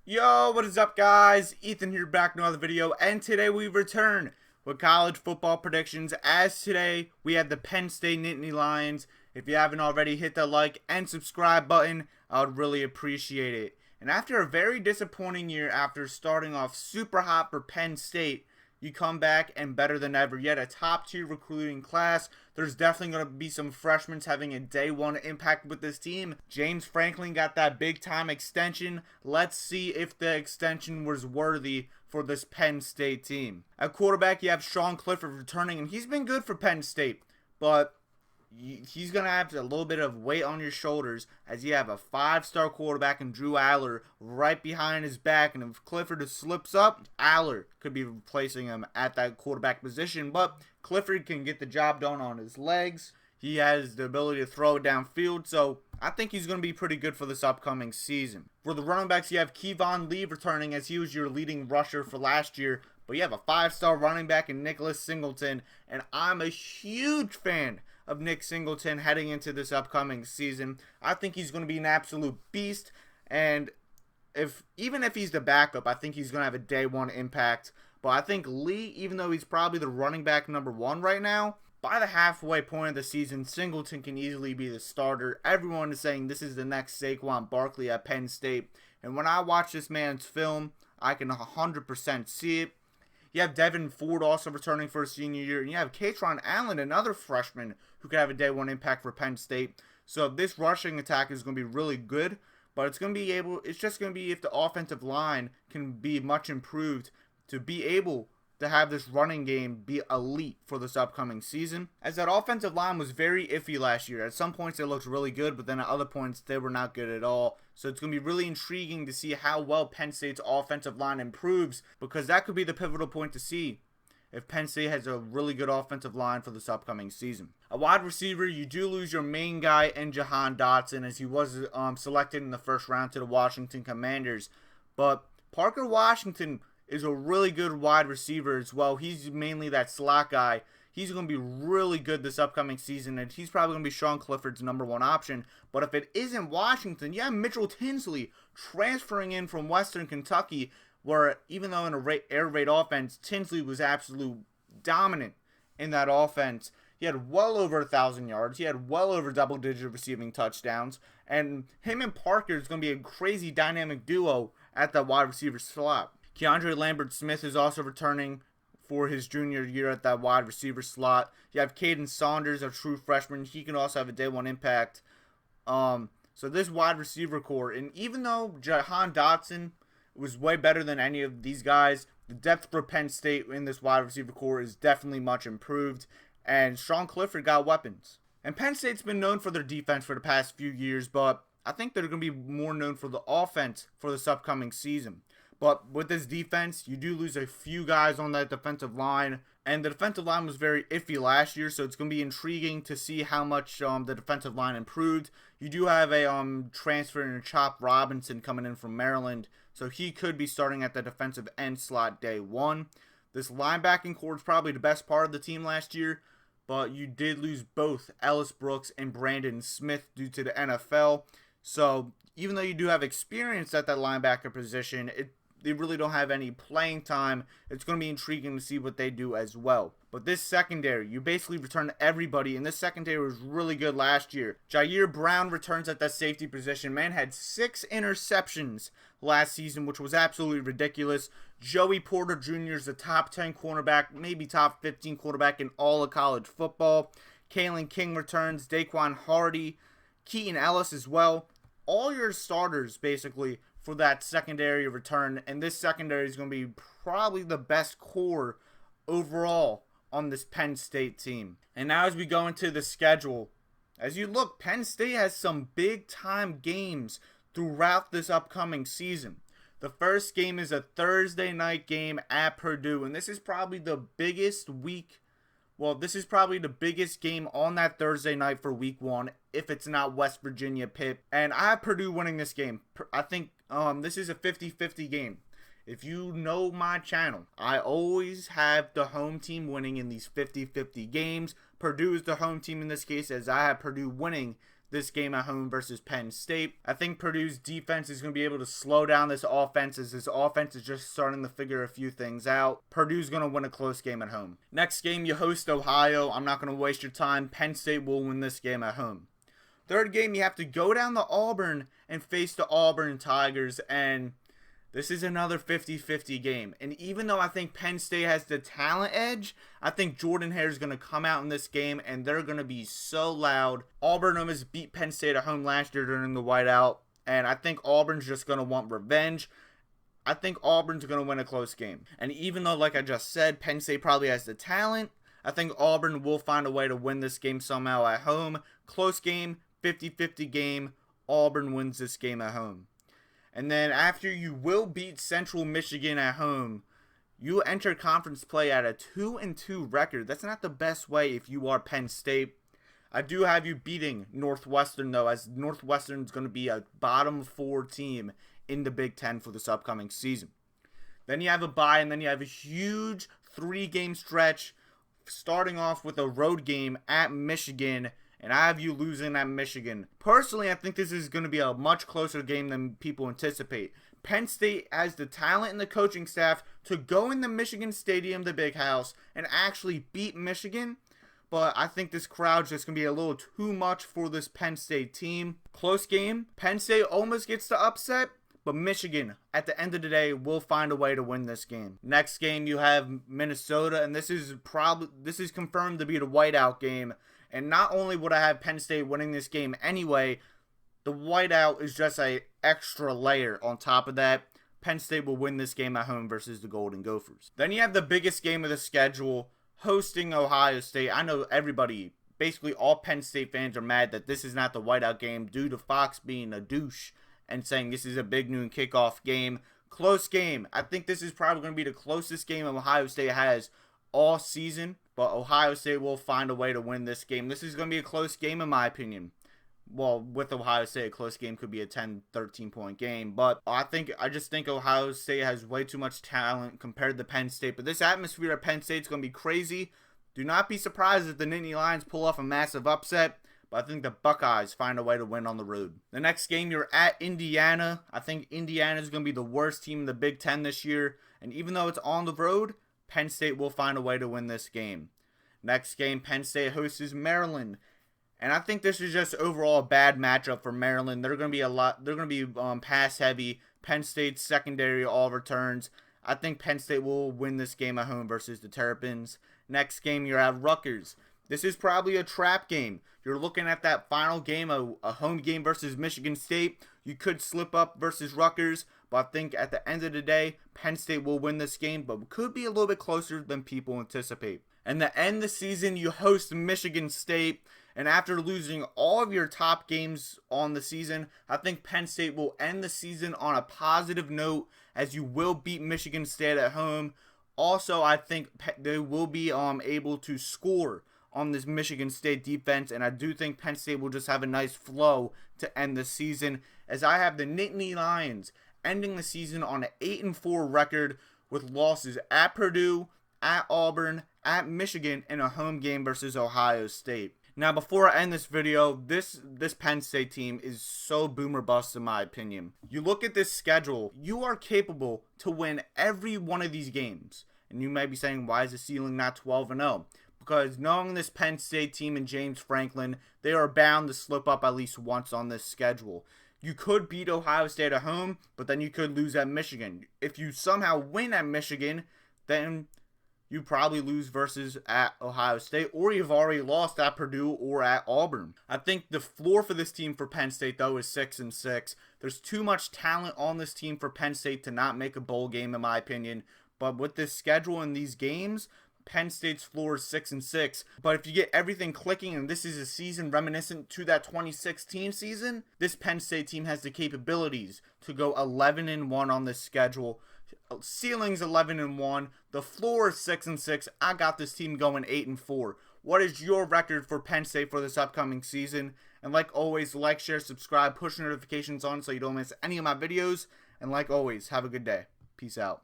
Yo, what is up, guys? Ethan here, back in another video, and today we return with college football predictions. As today we have the Penn State Nittany Lions. If you haven't already, hit that like and subscribe button. I would really appreciate it. And after a very disappointing year, after starting off super hot for Penn State, you come back and better than ever. Yet a top tier recruiting class. There's definitely going to be some freshmen having a day one impact with this team. James Franklin got that big time extension. Let's see if the extension was worthy for this Penn State team. At quarterback, you have Clifford returning, and he's been good for Penn State, but he's going to have a little bit of weight on your shoulders as you have a 5-star quarterback in Drew Aller right behind his back. And if Clifford slips up, Aller could be replacing him at that quarterback position. But Clifford can get the job done on his legs. He has the ability to throw it downfield, so I think he's going to be pretty good for this upcoming season. For the running backs, you have Kevon Lee returning as he was your leading rusher for last year. But you have a 5-star running back in Nicholas Singleton, and I'm a huge fan of Nick Singleton heading into this upcoming season. I think he's going to be an absolute beast, and even if he's the backup, I think he's going to have a day one impact. But I think Lee, even though he's probably the running back number one right now, by the halfway point of the season, Singleton can easily be the starter. Everyone is saying this is the next Saquon Barkley at Penn State, and when I watch this man's film, I can 100% see it. You have Devin Ford also returning for his senior year. And you have Katron Allen, another freshman who could have a day one impact for Penn State. So this rushing attack is going to be really good. But it's just going to be if the offensive line can be much improved to be able to have this running game be elite for this upcoming season. As that offensive line was very iffy last year. At some points it looked really good, but then at other points they were not good at all. So it's going to be really intriguing to see how well Penn State's offensive line improves, because that could be the pivotal point to see if Penn State has a really good offensive line for this upcoming season. A wide receiver, you do lose your main guy in Jahan Dotson, as he was selected in the first round to the Washington Commanders. But Parker Washington is a really good wide receiver as well. He's mainly that slot guy. He's going to be really good this upcoming season, and he's probably going to be Sean Clifford's number one option. But if it isn't Washington, you have Mitchell Tinsley transferring in from Western Kentucky, where even though in an air raid offense, Tinsley was absolute dominant in that offense. He had well over 1,000 yards. He had well over double-digit receiving touchdowns. And him and Parker is going to be a crazy dynamic duo at that wide receiver slot. Keandre Lambert-Smith is also returning for his junior year at that wide receiver slot. You have Cadence Saunders, a true freshman. He can also have a day one impact. So this wide receiver core, and even though Jahan Dotson was way better than any of these guys, the depth for Penn State in this wide receiver core is definitely much improved, and Sean Clifford got weapons. And Penn State's been known for their defense for the past few years, but I think they're going to be more known for the offense for this upcoming season. But with this defense, you do lose a few guys on that defensive line. And the defensive line was very iffy last year, so it's going to be intriguing to see how much the defensive line improved. You do have a transfer in Chop Robinson coming in from Maryland, so he could be starting at the defensive end slot day one. This linebacking core is probably the best part of the team last year, but you did lose both Ellis Brooks and Brandon Smith due to the NFL. So even though you do have experience at that linebacker position, they really don't have any playing time. It's going to be intriguing to see what they do as well. But this secondary, you basically return everybody, and this secondary was really good last year. Jair Brown returns at that safety position. Man had 6 interceptions last season, which was absolutely ridiculous. Joey Porter Jr. is the top 10 cornerback, maybe top 15 quarterback in all of college football. Kalen King returns, Daquan Hardy, Keaton Ellis as well. All your starters, basically, for that secondary return, and this secondary is going to be probably the best core overall on this Penn State team. And now as we go into the schedule, as you look, Penn State has some big time games throughout this upcoming season. The first game is a Thursday night game at Purdue, and this is probably the biggest game on that Thursday night for week one, if it's not West Virginia Pitt. And I have Purdue winning this game. I think this is a 50-50 game. If you know my channel, I always have the home team winning in these 50-50 games. Purdue is the home team in this case, as I have Purdue winning this game at home versus Penn State. I think Purdue's defense is going to be able to slow down this offense, as this offense is just starting to figure a few things out. Purdue's going to win a close game at home. Next game, you host Ohio. I'm not going to waste your time. Penn State will win this game at home. Third game, you have to go down to Auburn and face the Auburn Tigers, and this is another 50-50 game. And even though I think Penn State has the talent edge, I think Jordan-Hare is going to come out in this game and they're going to be so loud. Auburn almost beat Penn State at home last year during the whiteout, and I think Auburn's just going to want revenge. I think Auburn's going to win a close game. And even though, like I just said, Penn State probably has the talent, I think Auburn will find a way to win this game somehow at home. Close game, 50-50 game. Auburn wins this game at home. And then after you will beat Central Michigan at home, you enter conference play at a 2-2 record. That's not the best way if you are Penn State. I do have you beating Northwestern, though, as Northwestern is going to be a bottom 4 team in the Big Ten for this upcoming season. Then you have a bye, and then you have a huge 3-game stretch, starting off with a road game at Michigan, and I have you losing at Michigan. Personally, I think this is going to be a much closer game than people anticipate. Penn State has the talent and the coaching staff to go in the Michigan Stadium, the Big House, and actually beat Michigan. But I think this crowd's just going to be a little too much for this Penn State team. Close game. Penn State almost gets the upset, but Michigan, at the end of the day, will find a way to win this game. Next game, you have Minnesota, and this is confirmed to be the whiteout game. And not only would I have Penn State winning this game anyway, the whiteout is just an extra layer on top of that. Penn State will win this game at home versus the Golden Gophers. Then you have the biggest game of the schedule, hosting Ohio State. I know everybody, basically all Penn State fans, are mad that this is not the whiteout game due to Fox being a douche and saying this is a big noon kickoff game. Close game. I think this is probably going to be the closest game Ohio State has all season, but Ohio State will find a way to win this game. This is going to be a close game in my opinion. Well, with Ohio State, a close game could be a 10, 13-point game, but I just think Ohio State has way too much talent compared to Penn State. But this atmosphere at Penn State is going to be crazy. Do not be surprised if the Nittany Lions pull off a massive upset, but I think the Buckeyes find a way to win on the road. The next game, you're at Indiana. I think Indiana is going to be the worst team in the Big Ten this year, and even though it's on the road, Penn State will find a way to win this game. Next game, Penn State hosts Maryland. And I think this is just overall a bad matchup for Maryland. They're going to be pass heavy. Penn State's secondary all returns. I think Penn State will win this game at home versus the Terrapins. Next game, you're at Rutgers. This is probably a trap game. You're looking at that final game, a home game versus Michigan State. You could slip up versus Rutgers, but I think at the end of the day, Penn State will win this game, but could be a little bit closer than people anticipate. And to end the season, you host Michigan State. And after losing all of your top games on the season, I think Penn State will end the season on a positive note, as you will beat Michigan State at home. Also, I think they will be able to score on this Michigan State defense, and I do think Penn State will just have a nice flow to end the season, as I have the Nittany Lions ending the season on an 8-4 record with losses at Purdue, at Auburn, at Michigan, and a home game versus Ohio State. Now, before I end this video, this Penn State team is so boomer bust in my opinion. You look at this schedule, you are capable to win every one of these games. And you may be saying, why is the ceiling not 12-0? Because knowing this Penn State team and James Franklin, they are bound to slip up at least once on this schedule. You could beat Ohio State at home, but then you could lose at Michigan. If you somehow win at Michigan, then you probably lose versus at Ohio State, or you've already lost at Purdue or at Auburn. I think the floor for this team for Penn State, though, is 6-6. There's too much talent on this team for Penn State to not make a bowl game, in my opinion. But with this schedule and these games, Penn State's floor is 6-6. But if you get everything clicking, and this is a season reminiscent to that 2016 season, this Penn State team has the capabilities to go 11-1 on this schedule. Ceiling's 11-1. The floor is 6-6. I got this team going 8-4. What is your record for Penn State for this upcoming season? And like always, like, share, subscribe, push notifications on so you don't miss any of my videos. And like always, have a good day. Peace out.